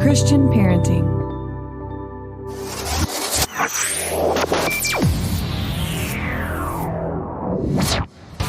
Christian Parenting.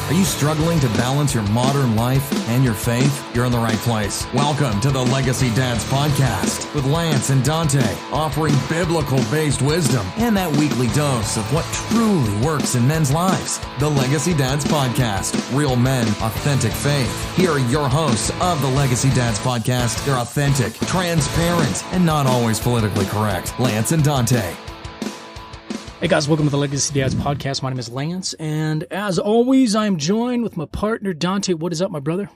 Are you struggling to balance your modern life and your faith? You're in the right place. Welcome to the Legacy Dads Podcast with Lance and Dante, offering biblical-based wisdom and that weekly dose of what truly works in men's lives. The Legacy Dads Podcast, real men, authentic faith. Here are your hosts of the Legacy Dads Podcast. They're authentic, transparent, and not always politically correct. Lance and Dante. Hey guys, welcome to the Legacy Dads Podcast. My name is Lance, and as always, I'm joined with my partner, Dante. What is up, my brother?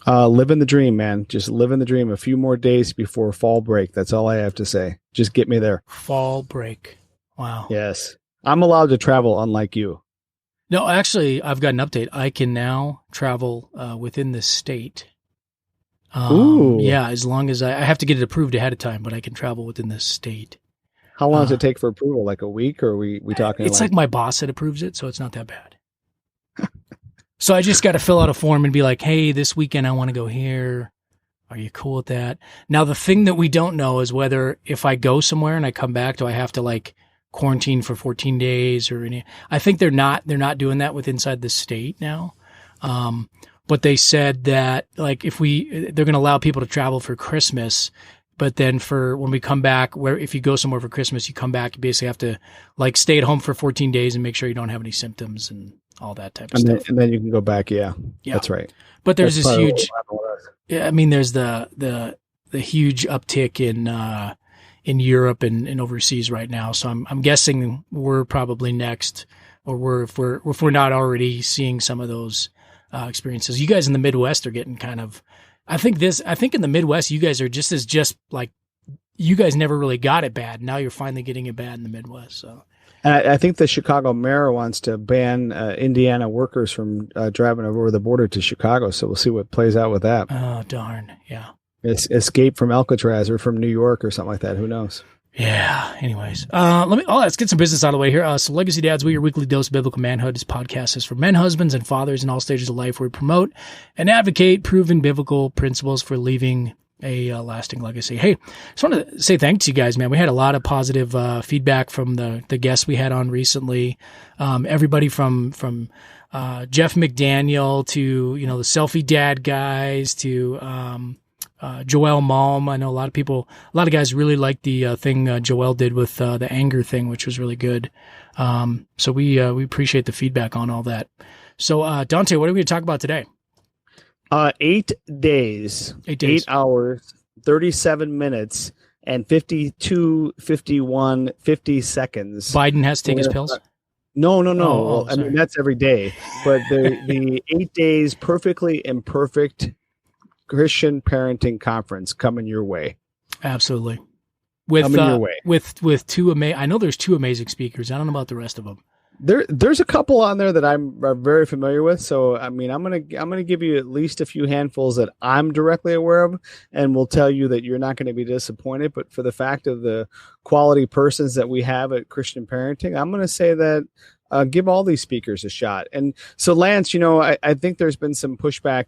Living the dream, man. Just living the dream. A few more days before fall break. That's all I have to say. Just get me there. Fall break. Wow. Yes. I'm allowed to travel, unlike you. No, actually, I've got an update. I can now travel within the state. Ooh. Yeah, as long as I have to get it approved ahead of time, but I can travel within the state. How long does it take for approval? Like a week, or are we talking? It's like my boss that approves it, so it's not that bad. So I just got to fill out a form and be like, hey, this weekend I want to go here. Are you cool with that? Now, the thing that we don't know is whether if I go somewhere and I come back, do I have to like quarantine for 14 days or any? I think they're not doing that with inside the state now. But they said that like they're going to allow people to travel for Christmas. But then for when we come back, where if you go somewhere for Christmas, you come back, you basically have to like stay at home for 14 days and make sure you don't have any symptoms and all that type of stuff. And then you can go back. Yeah, that's right. But there's this huge, I mean, there's the huge uptick in Europe and overseas right now. So I'm guessing we're probably next, or if we're not already seeing some of those experiences. You guys in the Midwest are getting kind of. I think in the Midwest, you guys are just like, you guys never really got it bad. Now you're finally getting it bad in the Midwest. So, and I think the Chicago mayor wants to ban Indiana workers from driving over the border to Chicago. So we'll see what plays out with that. Oh, darn. Yeah. Escape from Alcatraz or from New York or something like that. Who knows? Yeah. Anyways, let's get some business out of the way here. So Legacy Dads, your weekly dose of biblical manhood. This podcast is for men, husbands, and fathers in all stages of life where we promote and advocate proven biblical principles for leaving a lasting legacy. Hey, just want to say thanks to you guys, man. We had a lot of positive feedback from the guests we had on recently. Everybody from Jeff McDaniel to, the selfie dad guys to, Joel Malm. I know a lot of guys really liked the thing Joel did with the anger thing, which was really good. So we appreciate the feedback on all that. So Dante, what are we going to talk about today? 8 days, 8 hours, 37 minutes, and 52, 51, 50 seconds. Biden has to take his pills? No. Oh, I mean, that's every day. But the 8 days perfectly imperfect Christian Parenting Conference coming your way. Absolutely. Coming your way. With two I know there's two amazing speakers. I don't know about the rest of them. There's a couple on there that I'm very familiar with. So I mean, I'm gonna give you at least a few handfuls that I'm directly aware of, and will tell you that you're not going to be disappointed. But for the fact of the quality persons that we have at Christian Parenting, I'm going to say that. Give all these speakers a shot. And so, Lance, I think there's been some pushback,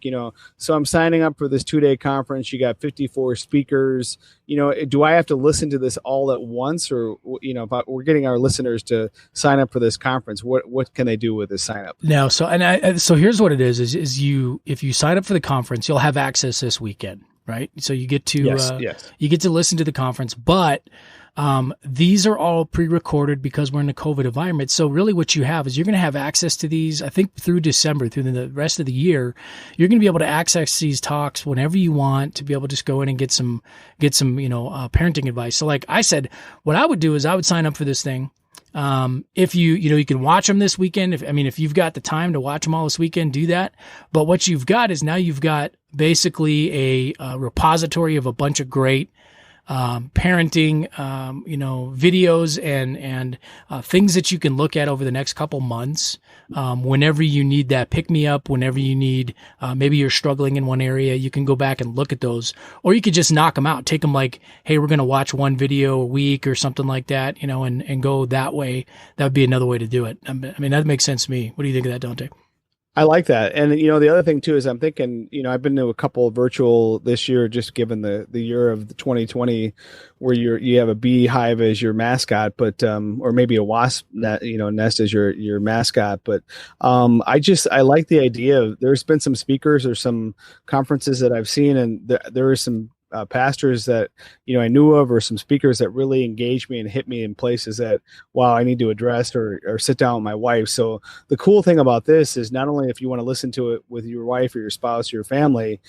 so I'm signing up for this 2-day conference. You got 54 speakers. Do I have to listen to this all at once? Or, if we're getting our listeners to sign up for this conference, what can they do with this sign up? No. So here's what it is if you sign up for the conference, you'll have access this weekend, right? So you get to, you get to listen to the conference, but these are all pre-recorded because we're in a COVID environment. So really what you have is you're going to have access to these, I think through December, through the rest of the year, you're going to be able to access these talks whenever you want to be able to just go in and get some, parenting advice. So like I said, what I would do is I would sign up for this thing. If you can watch them this weekend. If you've got the time to watch them all this weekend, do that. But what you've got is now you've got basically a repository of a bunch of great parenting, videos and things that you can look at over the next couple months. Whenever you need that pick me up, whenever you need, maybe you're struggling in one area, you can go back and look at those, or you could just knock them out, take them like, hey, we're going to watch one video a week or something like that, and go that way. That would be another way to do it. That makes sense to me. What do you think of that, Dante? I like that. And, the other thing too is I'm thinking, I've been to a couple of virtual this year, just given the year of the 2020, where you have a beehive as your mascot, but, or maybe a wasp nest as your mascot. But, I like the idea of, there's been some speakers or some conferences that I've seen, and there are some pastors that I knew of, or some speakers that really engaged me and hit me in places that, wow, I need to address or sit down with my wife. So the cool thing about this is, not only if you want to listen to it with your wife or your spouse or your family,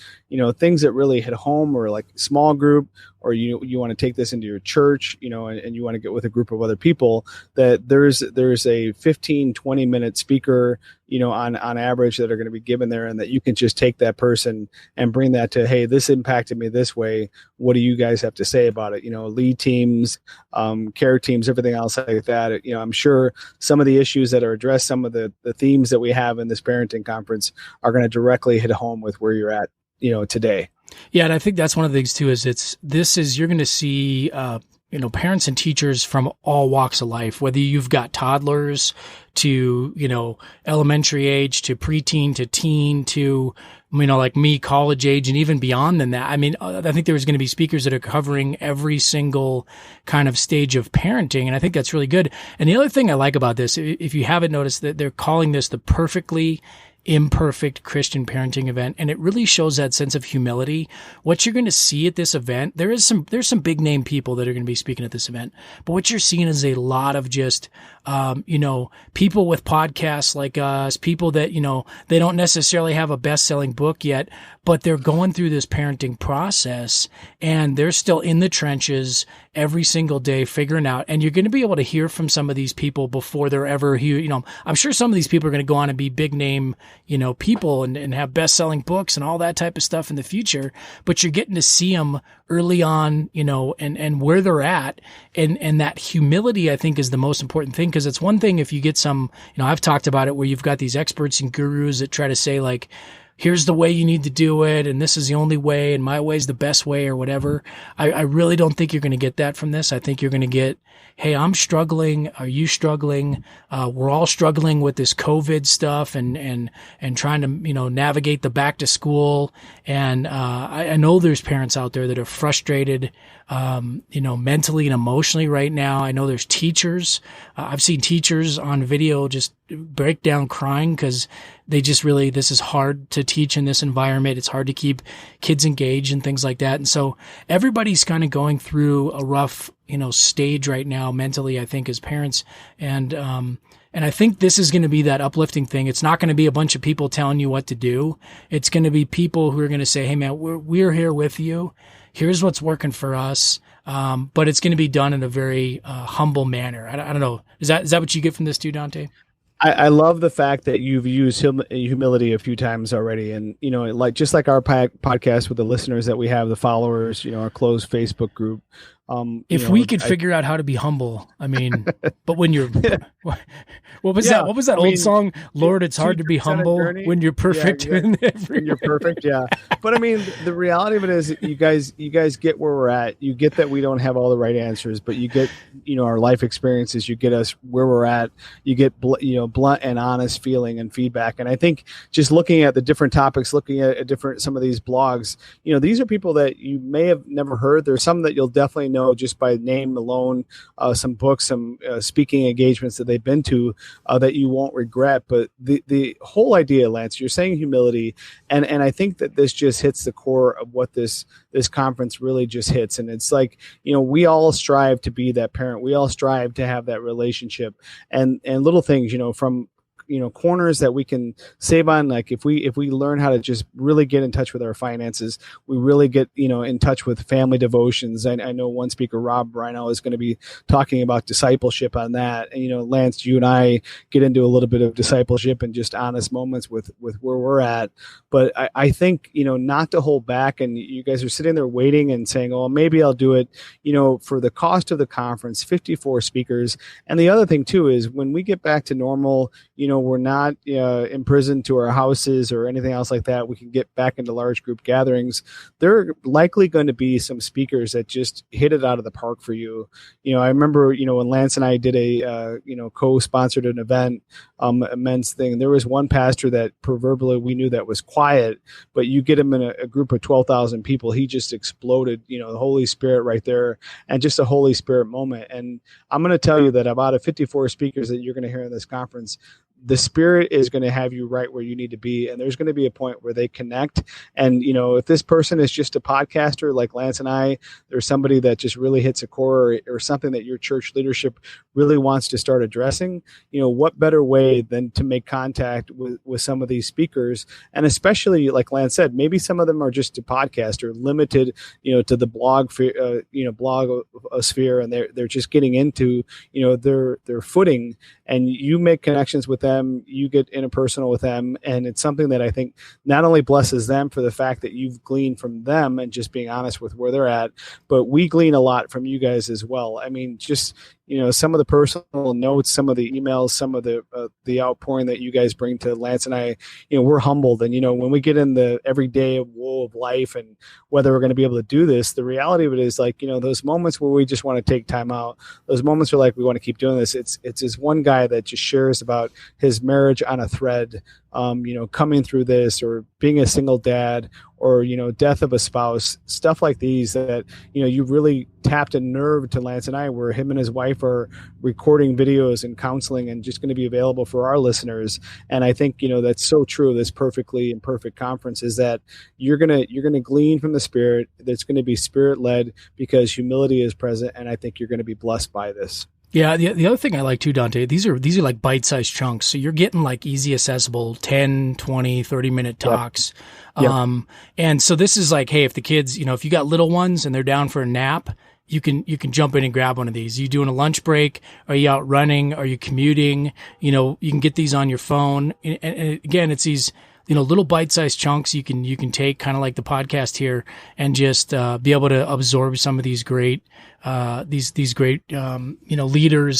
things that really hit home, or like small group, or you want to take this into your church, and you want to get with a group of other people, that there's a 15-20 minute speaker, on average, that are going to be given there, and that you can just take that person and bring that to, hey, this impacted me this way. What do you guys have to say about it? Lead teams, care teams, everything else like that. I'm sure some of the issues that are addressed, some of the themes that we have in this parenting conference are going to directly hit home with where you're at, today. Yeah. And I think that's one of the things too, you're going to see, parents and teachers from all walks of life, whether you've got toddlers to, elementary age, to preteen, to teen, to, like me, college age, and even beyond than that. I mean, I think there's going to be speakers that are covering every single kind of stage of parenting. And I think that's really good. And the other thing I like about this, if you haven't noticed, that they're calling this the Perfectly Imperfect Christian Parenting event, and it really shows that sense of humility. What you're going to see at this event, there's some big name people that are going to be speaking at this event, but what you're seeing is a lot of just people with podcasts like us, people that they don't necessarily have a best-selling book yet, but they're going through this parenting process, and they're still in the trenches every single day figuring out. And you're going to be able to hear from some of these people before they're ever here. I'm sure some of these people are going to go on and be big name people and have best-selling books and all that type of stuff in the future, but you're getting to see them early on, and where they're at. And that humility, I think, is the most important thing, because it's one thing if you get some, I've talked about it, where you've got these experts and gurus that try to say, like, here's the way you need to do it, and this is the only way, and my way is the best way, or whatever. I really don't think you're going to get that from this. I think you're going to get, hey, I'm struggling. Are you struggling? We're all struggling with this COVID stuff and trying to, navigate the back to school. And I know there's parents out there that are frustrated, mentally and emotionally right now. I know there's teachers. I've seen teachers on video just break down crying because they just really, this is hard to teach in this environment. It's hard to keep kids engaged and things like that. And so everybody's kind of going through a rough, stage right now mentally, I think, as parents. And I think this is going to be that uplifting thing. It's not going to be a bunch of people telling you what to do. It's going to be people who are going to say, hey man, we're here with you. Here's what's working for us. But it's going to be done in a very humble manner. I don't know. Is that what you get from this too, Dante? I love the fact that you've used humility a few times already. And, just like our podcast with the listeners that we have, the followers, our closed Facebook group. If we could figure out how to be humble, I mean, but when you're, what was that? What was that old song? Lord, it's hard to be humble when you're perfect. Yeah, when you're perfect. Yeah. But I mean, the reality of it is you guys get where we're at. You get that we don't have all the right answers, but you get, our life experiences, you get us where we're at, you get, blunt and honest feeling and feedback. And I think just looking at the different topics, looking at some of these blogs, these are people that you may have never heard. There's some that you'll definitely know just by name alone, some books, some speaking engagements that they've been to that you won't regret. But the whole idea, Lance, you're saying humility, and I think that this just hits the core of what this conference really just hits. And it's like, we all strive to be that parent. We all strive to have that relationship, and little things, from corners that we can save on. Like if we learn how to just really get in touch with our finances, we really get, in touch with family devotions. I know one speaker, Rob Rhino, is going to be talking about discipleship on that. And, Lance, you and I get into a little bit of discipleship and just honest moments with where we're at. But I think, not to hold back, and you guys are sitting there waiting and saying, oh, maybe I'll do it, for the cost of the conference, 54 speakers. And the other thing too, is when we get back to normal, we're not imprisoned to our houses or anything else like that, we can get back into large group gatherings. There are likely going to be some speakers that just hit it out of the park for you. I remember, when Lance and I did a, co-sponsored an event, a men's thing, there was one pastor that proverbially we knew that was quiet, but you get him in a group of 12,000 people, he just exploded, the Holy Spirit right there, and just a Holy Spirit moment. And I'm going to tell you that about 54 speakers that you're going to hear in this conference, the Spirit is going to have you right where you need to be. And there's going to be a point where they connect. And, if this person is just a podcaster like Lance and I, there's somebody that just really hits a core, or something that your church leadership really wants to start addressing, what better way than to make contact with some of these speakers? And especially, like Lance said, maybe some of them are just a podcaster, limited, to the blog sphere, and they're just getting into, their footing, and you make connections with them, you get interpersonal with them, and it's something that I think not only blesses them for the fact that you've gleaned from them and just being honest with where they're at, but we glean a lot from you guys as well. I mean, just some of the personal notes, some of the emails, some of the outpouring that you guys bring to Lance and I, we're humbled. And, when we get in the everyday woe of life and whether we're going to be able to do this, the reality of it is like, those moments where we just want to take time out, those moments are like, we want to keep doing this. It's this one guy that just shares about his marriage on a thread, coming through this, or being a single dad, or, death of a spouse, stuff like these that, you really tapped a nerve to Lance and I, where him and his wife are recording videos and counseling and just going to be available for our listeners. And I think, that's so true of this Perfectly Imperfect conference, is that you're going to glean from the Spirit. That's going to be Spirit led, because humility is present. And I think you're going to be blessed by this. Yeah, the other thing I like too, Dante, these are like bite-sized chunks. So you're getting like easy accessible 10, 20, 30-minute talks. Yep. And so this is like, hey, if the kids, if you got little ones and they're down for a nap, you can jump in and grab one of these. You doing a lunch break? Are you out running? Are you commuting? You can get these on your phone. And again, it's these, little bite-sized chunks you can take, kind of like the podcast here, and just be able to absorb some of these great leaders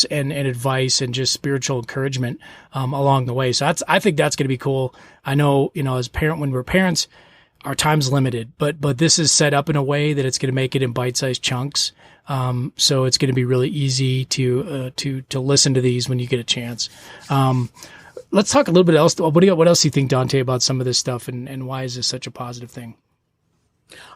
and advice and just spiritual encouragement along the way. So I think that's going to be cool. I know, when we're parents, our time's limited, but this is set up in a way that it's going to make it in bite-sized chunks. So it's going to be really easy to listen to these when you get a chance. Let's talk a little bit else. What else do you think, Dante, about some of this stuff, and why is this such a positive thing?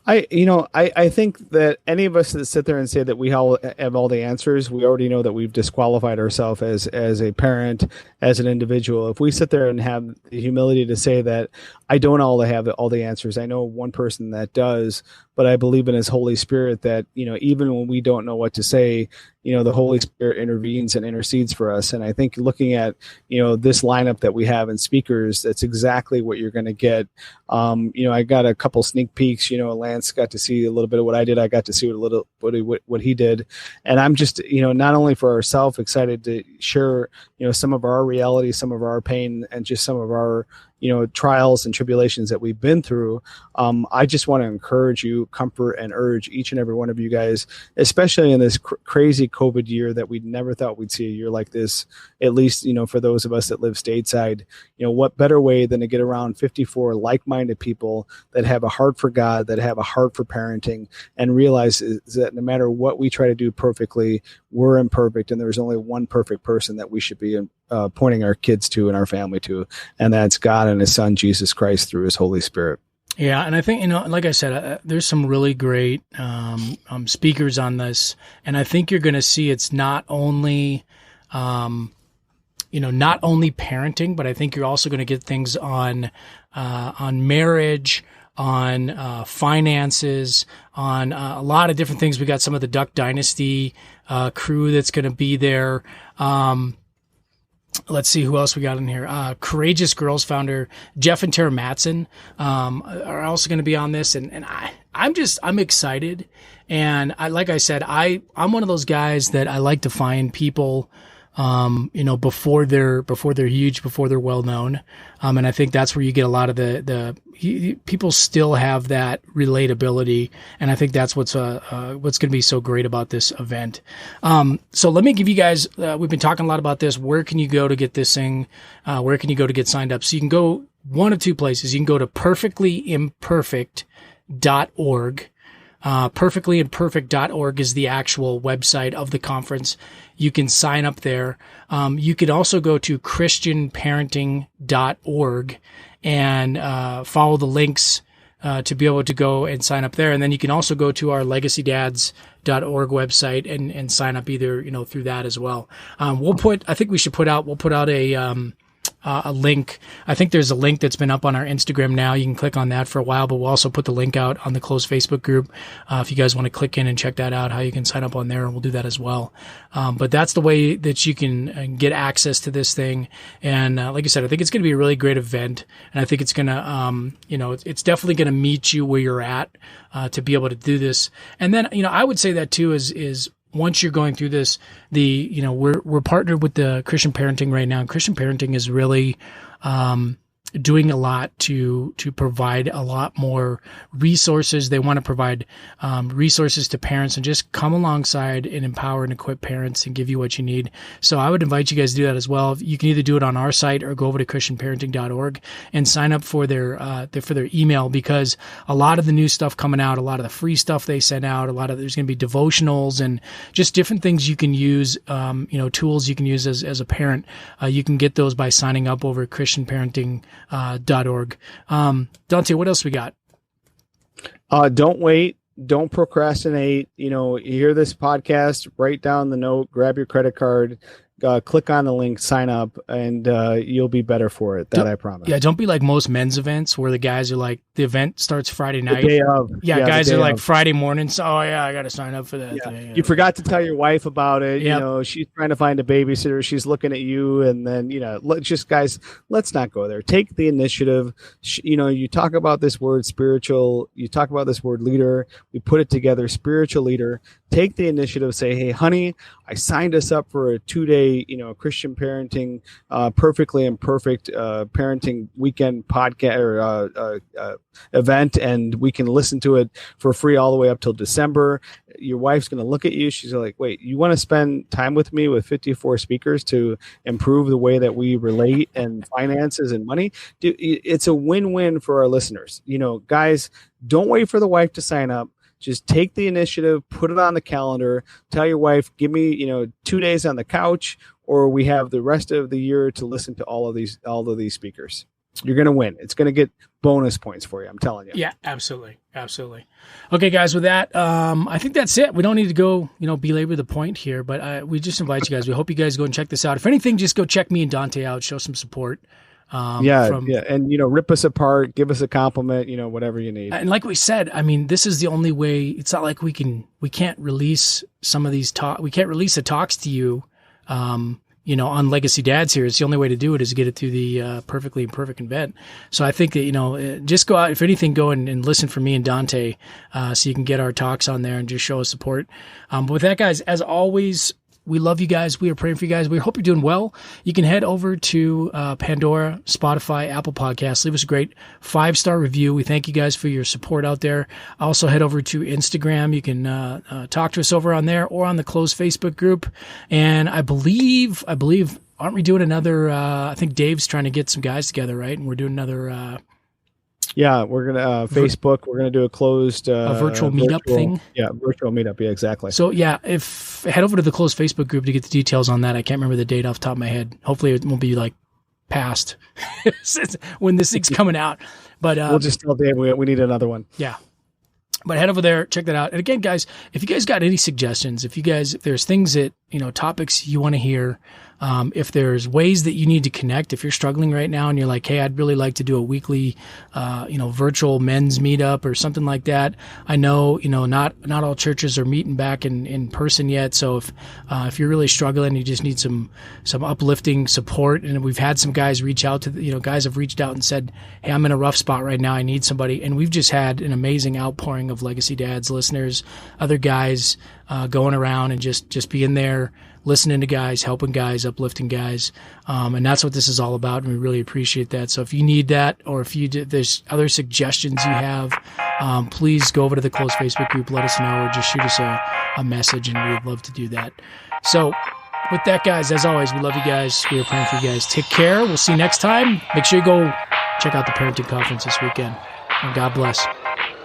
I think that any of us that sit there and say that we all have all the answers, we already know that we've disqualified ourselves as a parent, as an individual. If we sit there and have the humility to say that I don't have all the answers, I know one person that does, but I believe in his Holy Spirit that, even when we don't know what to say, the Holy Spirit intervenes and intercedes for us. And I think looking at, this lineup that we have in speakers, that's exactly what you're going to get. I got a couple sneak peeks, Lance got to see a little bit of what I did. I got to see what he did. And I'm just, not only for ourselves excited to share, some of our reality, some of our pain, and just some of our, trials and tribulations that we've been through. I just want to encourage you, comfort and urge each and every one of you guys, especially in this crazy COVID year that we never thought we'd see a year like this, at least, for those of us that live stateside. What better way than to get around 54 like-minded people that have a heart for God, that have a heart for parenting, and realize is that no matter what we try to do perfectly, we're imperfect, and there's only one perfect person that we should be pointing our kids to and our family to, and that's God and his son, Jesus Christ, through his Holy Spirit. Yeah. And I think, like I said, there's some really great speakers on this. And I think you're going to see it's not only, not only parenting, but I think you're also going to get things on marriage, on finances, on a lot of different things. We got some of the Duck Dynasty crew that's going to be there. Let's see who else we got in here. Courageous Girls founder Jeff and Tara Mattson are also going to be on this, and I'm excited. And like I said, I'm one of those guys that I like to find people, before they're huge, before they're well known. And I think that's where you get a lot of the people still have that relatability, and I think that's what's going to be so great about this event. So let me give you guys. We've been talking a lot about this. Where can you go to get this thing? Where can you go to get signed up? So you can go one of two places. You can go to perfectlyimperfect.org. Perfectlyimperfect.org is the actual website of the conference. You can sign up there. You could also go to christianparenting.org and follow the links to be able to go and sign up there. And then you can also go to our legacydads.org website and sign up either, through that as well. We'll put out a link. I think there's a link that's been up on our Instagram now. You can click on that for a while, but we'll also put the link out on the closed Facebook group. If you guys want to click in and check that out, how you can sign up on there, and we'll do that as well. But that's the way that you can get access to this thing. And like I said, I think it's going to be a really great event, and I think it's going to, it's definitely going to meet you where you're at to be able to do this. And then, I would say that too is once you're going through this, we're partnered with the Christian Parenting right now. And Christian Parenting is really doing a lot to provide a lot more resources. They want to provide resources to parents and just come alongside and empower and equip parents and give you what you need. So I would invite you guys to do that as well. You can either do it on our site or go over to christianparenting.org and sign up for their email, because a lot of the new stuff coming out, a lot of the free stuff they send out, there's going to be devotionals and just different things you can use, tools you can use as a parent. You can get those by signing up over at christianparenting.org. Dante, what else we got? Don't wait. Don't procrastinate. You hear this podcast, write down the note, grab your credit card, click on the link, sign up, and you'll be better for it. I promise. Yeah, don't be like most men's events where the guys are like, the event starts Friday night. The day of. Yeah, guys are like Friday morning. So, I got to sign up for that. Yeah. You forgot to tell your wife about it. Yep. She's trying to find a babysitter. She's looking at you, and then guys, let's not go there. Take the initiative. You talk about this word spiritual. You talk about this word leader. We put it together, spiritual leader. Take the initiative. Say, hey, honey, I signed us up for a 2-day, Christian Parenting, Perfectly Imperfect Parenting Weekend podcast or event, and we can listen to it for free all the way up till December. Your wife's going to look at you. She's like, wait, you want to spend time with me with 54 speakers to improve the way that we relate and finances and money? Dude, it's a win-win for our listeners. Guys, don't wait for the wife to sign up. Just take the initiative, put it on the calendar, tell your wife, give me, 2 days on the couch, or we have the rest of the year to listen to all of these speakers. You're going to win. It's going to get bonus points for you. I'm telling you. Yeah, absolutely. Absolutely. Okay, guys, with that, I think that's it. We don't need to go, belabor the point here, but we just invite you guys. We hope you guys go and check this out. If anything, just go check me and Dante out, show some support. And rip us apart, give us a compliment, whatever you need. And like we said, this is the only way. It's not like we can't release some of these we can't release the talks to you, on Legacy Dads here. It's the only way to do it is to get it through the Perfectly Imperfect event. So I think that, just go out, if anything, go and listen for me and Dante, so you can get our talks on there and just show us support. But with that, guys, as always, we love you guys. We are praying for you guys. We hope you're doing well. You can head over to Pandora, Spotify, Apple Podcasts. Leave us a great 5-star review. We thank you guys for your support out there. Also head over to Instagram. You can talk to us over on there or on the closed Facebook group. And I believe, aren't we doing another? I think Dave's trying to get some guys together, right? And we're doing another. Yeah, we're going to Facebook. We're going to do a closed a virtual meetup thing. Yeah, virtual meetup. Yeah, exactly. So yeah, head over to the closed Facebook group to get the details on that. I can't remember the date off the top of my head. Hopefully it won't be like past when this thing's coming out. But we'll just tell Dave we need another one. Yeah. But head over there, check that out. And again, guys, if you guys got any suggestions, if there's things that, topics you want to hear, if there's ways that you need to connect, if you're struggling right now and you're like, hey, I'd really like to do a weekly, virtual men's meetup or something like that. I know, not all churches are meeting back in person yet. So if you're really struggling, you just need some uplifting support. And we've had some guys reach out to, guys have reached out and said, hey, I'm in a rough spot right now. I need somebody. And we've just had an amazing outpouring of Legacy Dads listeners, other guys, going around and just being there, listening to guys, helping guys, uplifting guys. And that's what this is all about. And we really appreciate that. So if you need that, or if there's other suggestions you have, please go over to the closed Facebook group, let us know, or just shoot us a message, and we'd love to do that. So with that, guys, as always, we love you guys. We are praying for you guys. Take care. We'll see you next time. Make sure you go check out the parenting conference this weekend. And God bless.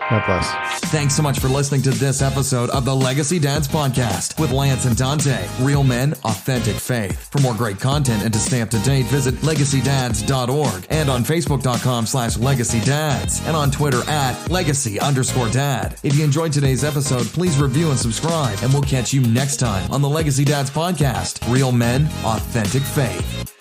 God bless. Thanks so much for listening to this episode of the Legacy Dads Podcast with Lance and Dante. Real men, authentic faith. For more great content and to stay up to date, visit legacydads.org and on Facebook.com/LegacyDads and on Twitter @Legacy_Dad. If you enjoyed today's episode, please review and subscribe, and we'll catch you next time on the Legacy Dads Podcast. Real men, authentic faith.